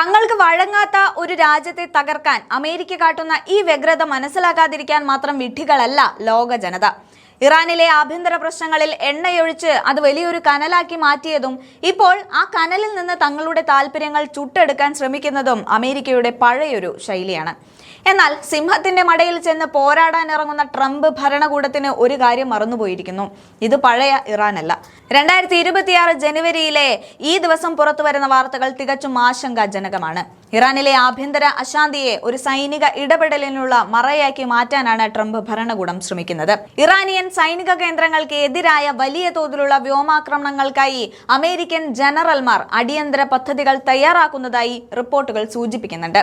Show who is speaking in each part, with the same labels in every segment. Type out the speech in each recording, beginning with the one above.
Speaker 1: തങ്ങൾക്ക് വഴങ്ങാത്ത ഒരു രാജ്യത്തെ തകർക്കാൻ അമേരിക്ക കാട്ടുന്ന ഈ വ്യഗ്രത മനസ്സിലാക്കാതിരിക്കാൻ മാത്രം വിഡ്ഢികളല്ല ലോക ജനത. ഇറാനിലെ ആഭ്യന്തര പ്രശ്നങ്ങളിൽ എണ്ണയൊഴിച്ച് അത് വലിയൊരു കനലാക്കി മാറ്റിയതും ഇപ്പോൾ ആ കനലിൽ നിന്ന് തങ്ങളുടെ താല്പര്യങ്ങൾ ചുട്ടെടുക്കാൻ ശ്രമിക്കുന്നതും അമേരിക്കയുടെ പഴയൊരു ശൈലിയാണ്. എന്നാൽ സിംഹത്തിന്റെ മടയിൽ ചെന്ന് പോരാടാൻ ഇറങ്ങുന്ന ട്രംപ് ഭരണകൂടത്തിന് ഒരു കാര്യം മറന്നുപോയിരിക്കുന്നു. ഇത് പഴയ ഇറാനല്ല. 2026 ജനുവരിയിലെ ഈ ദിവസം പുറത്തു വരുന്ന വാർത്തകൾ തികച്ചും ആശങ്കാജനകമാണ്. ഇറാനിലെ ആഭ്യന്തര അശാന്തിയെ ഒരു സൈനിക ഇടപെടലിനുള്ള മറയാക്കി മാറ്റാനാണ് ട്രംപ് ഭരണകൂടം ശ്രമിക്കുന്നത്. ഇറാനിയൻ സൈനിക കേന്ദ്രങ്ങൾക്ക് എതിരായ വലിയ തോതിലുള്ള വ്യോമാക്രമണങ്ങൾക്കായി അമേരിക്കൻ ജനറൽമാർ അടിയന്തര പദ്ധതികൾ തയ്യാറാക്കുന്നതായി റിപ്പോർട്ടുകൾ സൂചിപ്പിക്കുന്നുണ്ട്.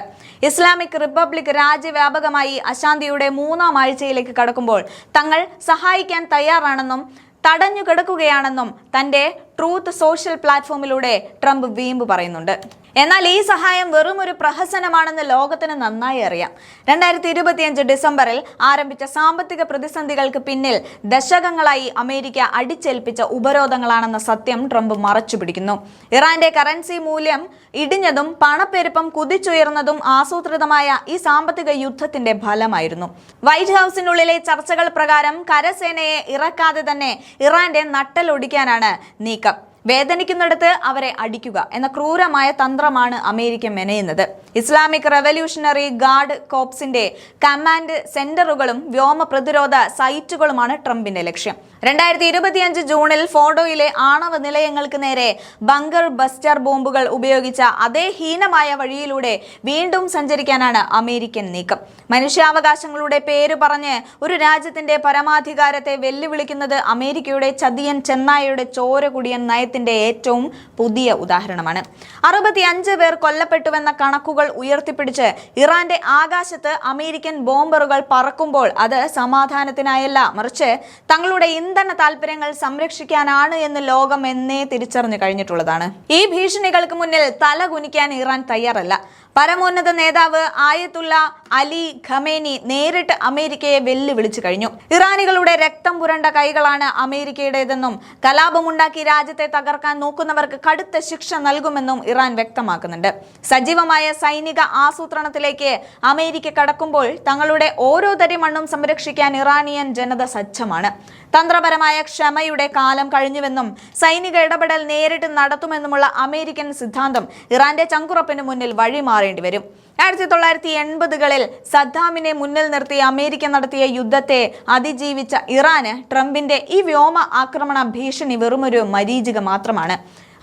Speaker 1: ഇസ്ലാമിക് റിപ്പബ്ലിക് രാജ്യവ്യാപകമായി അശാന്തിയുടെ 3ാം ആഴ്ചയിലേക്ക് കടക്കുമ്പോൾ തങ്ങൾ സഹായിക്കാൻ തയ്യാറാണെന്നും തടഞ്ഞു കിടക്കുകയാണെന്നും തന്റെ ട്രൂത്ത് സോഷ്യൽ പ്ലാറ്റ്ഫോമിലൂടെ ട്രംപ് വീമ്പ് പറയുന്നുണ്ട്. എന്നാൽ ഈ സഹായം വെറും ഒരു പ്രഹസനമാണെന്ന് ലോകത്തിന് നന്നായി അറിയാം. 2025 ഡിസംബറിൽ ആരംഭിച്ച സാമ്പത്തിക പ്രതിസന്ധികൾക്ക് പിന്നിൽ ദശകങ്ങളായി അമേരിക്ക അടിച്ചേൽപ്പിച്ച ഉപരോധങ്ങളാണെന്ന സത്യം ട്രംപ് മറച്ചുപിടിക്കുന്നു. ഇറാന്റെ കറൻസി മൂല്യം ഇടിഞ്ഞതും പണപ്പെരുപ്പം കുതിച്ചുയർന്നതും ആസൂത്രിതമായ ഈ സാമ്പത്തിക യുദ്ധത്തിന്റെ ഫലമായിരുന്നു. വൈറ്റ് ഹൌസിനുള്ളിലെ ചർച്ചകൾ പ്രകാരം കരസേനയെ ഇറക്കാതെ തന്നെ ഇറാന്റെ നട്ടലൊടിക്കാനാണ് നീക്കം. വേദനിക്കുന്നിടത്ത് അവരെ അടിക്കുക എന്ന ക്രൂരമായ തന്ത്രമാണ് അമേരിക്ക മെനയുന്നത്. ഇസ്ലാമിക് റവല്യൂഷണറി ഗാർഡ് കോപ്സിന്റെ കമാൻഡ് സെന്ററുകളും വ്യോമ പ്രതിരോധ സൈറ്റുകളുമാണ് ട്രംപിന്റെ ലക്ഷ്യം. 2025 ജൂണിൽ ഫോർഡോയിലെ ആണവ നിലയങ്ങൾക്ക് നേരെ ബങ്കർ ബസ്റ്റർ ബോംബുകൾ ഉപയോഗിച്ച അതേ ഹീനമായ വഴിയിലൂടെ വീണ്ടും സഞ്ചരിക്കാനാണ് അമേരിക്കൻ നീക്കം. മനുഷ്യാവകാശങ്ങളുടെ പേര് പറഞ്ഞ് ഒരു രാജ്യത്തിന്റെ പരമാധികാരത്തെ വെല്ലുവിളിക്കുന്നത് അമേരിക്കയുടെ ചതിയൻ ചെന്നായയുടെ ചോര കുടിയൻ നയത്തിന്റെ ഏറ്റവും പുതിയ ഉദാഹരണമാണ്. 65 പേർ കൊല്ലപ്പെട്ടുവെന്ന കണക്കുകൾ ഉയർത്തിപ്പിടിച്ച് ഇറാന്റെ ആകാശത്ത് അമേരിക്കൻ ബോംബറുകൾ പറക്കുമ്പോൾ അത് സമാധാനത്തിനായല്ല, മറിച്ച് തങ്ങളുടെ ഇന്ധന താല്പര്യങ്ങൾ സംരക്ഷിക്കാനാണ് എന്ന് ലോകം എന്നേ തിരിച്ചറിഞ്ഞു കഴിഞ്ഞിട്ടുള്ളതാണ്. ഈ ഭീഷണികൾക്ക് മുന്നിൽ തല കുനിക്കാൻ ഇറാൻ തയ്യാറല്ല. പരമോന്നത നേതാവ് ആയത്തുള്ള അലി ഖമേനി നേരിട്ട് അമേരിക്കയെ വെല്ലുവിളിച്ചു കഴിഞ്ഞു. ഇറാനികളുടെ രക്തം പുരണ്ട കൈകളാണ് അമേരിക്കയുടേതെന്നും കലാപമുണ്ടാക്കി രാജ്യത്തെ തകർക്കാൻ നോക്കുന്നവർക്ക് കടുത്ത ശിക്ഷ നൽകുമെന്നും ഇറാൻ വ്യക്തമാക്കുന്നുണ്ട്. സജീവമായ സൈനിക ആസൂത്രണത്തിലേക്ക് അമേരിക്ക കടക്കുമ്പോൾ തങ്ങളുടെ ഓരോ തരി മണ്ണും സംരക്ഷിക്കാൻ ഇറാനിയൻ ജനത സജ്ജമാണ്. തന്ത്രപരമായ ക്ഷമയുടെ കാലം കഴിഞ്ഞുവെന്നും സൈനിക ഇടപെടൽ നേരിട്ട് നടത്തുമെന്നുമുള്ള അമേരിക്കൻ സിദ്ധാന്തം ഇറാന്റെ ചങ്കുറപ്പിന് മുന്നിൽ വഴിമാറേണ്ടി വരും. 1980കളിൽ സദ്ദാമിനെ മുന്നിൽ നിർത്തി അമേരിക്ക നടത്തിയ യുദ്ധത്തെ അതിജീവിച്ച ഇറാന് ട്രംപിന്റെ ഈ വ്യോമ ആക്രമണ ഭീഷണി വെറുമൊരു മരീചിക മാത്രമാണ്.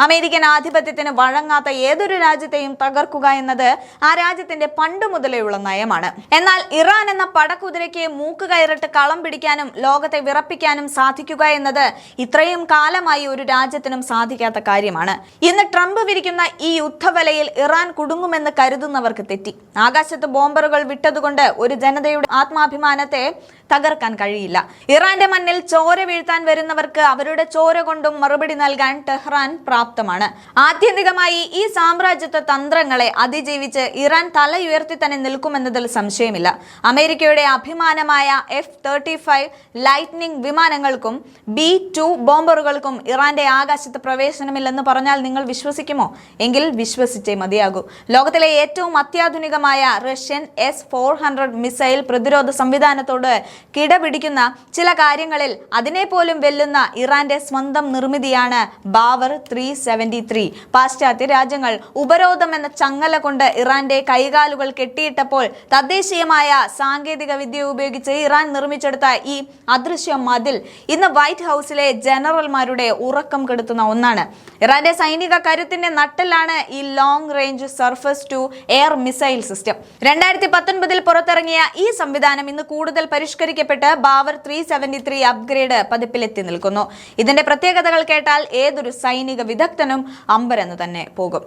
Speaker 1: അമേരിക്കൻ ആധിപത്യത്തിന് വഴങ്ങാത്ത ഏതൊരു രാജ്യത്തെയും തകർക്കുക എന്നത് ആ രാജ്യത്തിന്റെ പണ്ട് മുതലേയുള്ള നയമാണ്. എന്നാൽ ഇറാൻ എന്ന പടക്കുതിരയ്ക്ക് മൂക്കുകയറിട്ട് കളം പിടിക്കാനും ലോകത്തെ വിറപ്പിക്കാനും സാധിക്കുക എന്നത് ഇത്രയും കാലമായി ഒരു രാജ്യത്തിനും സാധിക്കാത്ത കാര്യമാണ്. ഇന്ന് ട്രംപ് വിരിക്കുന്ന ഈ യുദ്ധവലയിൽ ഇറാൻ കുടുങ്ങുമെന്ന് കരുതുന്നവർക്ക് തെറ്റി. ആകാശത്ത് ബോംബറുകൾ വിട്ടതുകൊണ്ട് ഒരു ജനതയുടെ ആത്മാഭിമാനത്തെ തകർക്കാൻ കഴിയില്ല. ഇറാന്റെ മണ്ണിൽ ചോര വീഴ്ത്താൻ വരുന്നവർക്ക് അവരുടെ ചോര കൊണ്ടും മറുപടി നൽകാൻ ടെഹ്റാൻ പ്രാപ്തമാണ്. ആത്യന്തികമായി ഈ സാമ്രാജ്യത്വ തന്ത്രങ്ങളെ അതിജീവിച്ച് ഇറാൻ തലയുയർത്തി തന്നെ നിൽക്കുമെന്നതിൽ സംശയമില്ല. അമേരിക്കയുടെ അഭിമാനമായ F-35 ലൈറ്റ്നിംഗ് വിമാനങ്ങൾക്കും B-2 ബോംബറുകൾക്കും ഇറാന്റെ ആകാശത്ത് പ്രവേശനമില്ലെന്ന് പറഞ്ഞാൽ നിങ്ങൾ വിശ്വസിക്കുമോ? എങ്കിൽ വിശ്വസിച്ചേ മതിയാകൂ. ലോകത്തിലെ ഏറ്റവും അത്യാധുനികമായ റഷ്യൻ S-400 മിസൈൽ പ്രതിരോധ സംവിധാനത്തോട് കിടപിടിക്കുന്ന ചില കാര്യങ്ങളിൽ അതിനെ പോലും വെല്ലുന്ന ഇറാന്റെ സ്വന്തം നിർമ്മിതിയാണ് ബാവർ 373. പാശ്ചാത്യ രാജ്യങ്ങൾ ഉപരോധം എന്ന ചങ്ങല കൊണ്ട് ഇറാന്റെ കൈകാലുകൾ കെട്ടിയിട്ടപ്പോൾ തദ്ദേശീയമായ സാങ്കേതിക വിദ്യ ഉപയോഗിച്ച് ഇറാൻ നിർമ്മിച്ചെടുത്ത ഈ അദൃശ്യ മതിൽ ഇന്ന് വൈറ്റ് ഹൌസിലെ ജനറൽമാരുടെ ഉറക്കം കെടുത്തുന്ന ഒന്നാണ്. ഇറാന്റെ സൈനിക കരുത്തിന്റെ നട്ടെല്ലാണ് ഈ long range surface to air missile system. 2019 പുറത്തിറങ്ങിയ ഈ സംവിധാനം ഇന്ന് കൂടുതൽ പരിഷ്കരിക്കപ്പെട്ട് ബാവർ 373 അപ്ഗ്രേഡ് പതിപ്പിലെത്തി നിൽക്കുന്നു. ഇതിന്റെ പ്രത്യേകതകൾ കേട്ടാൽ ഏതൊരു സൈനിക വിദഗ്ധനും അമ്പരന്ന് തന്നെ പോകും.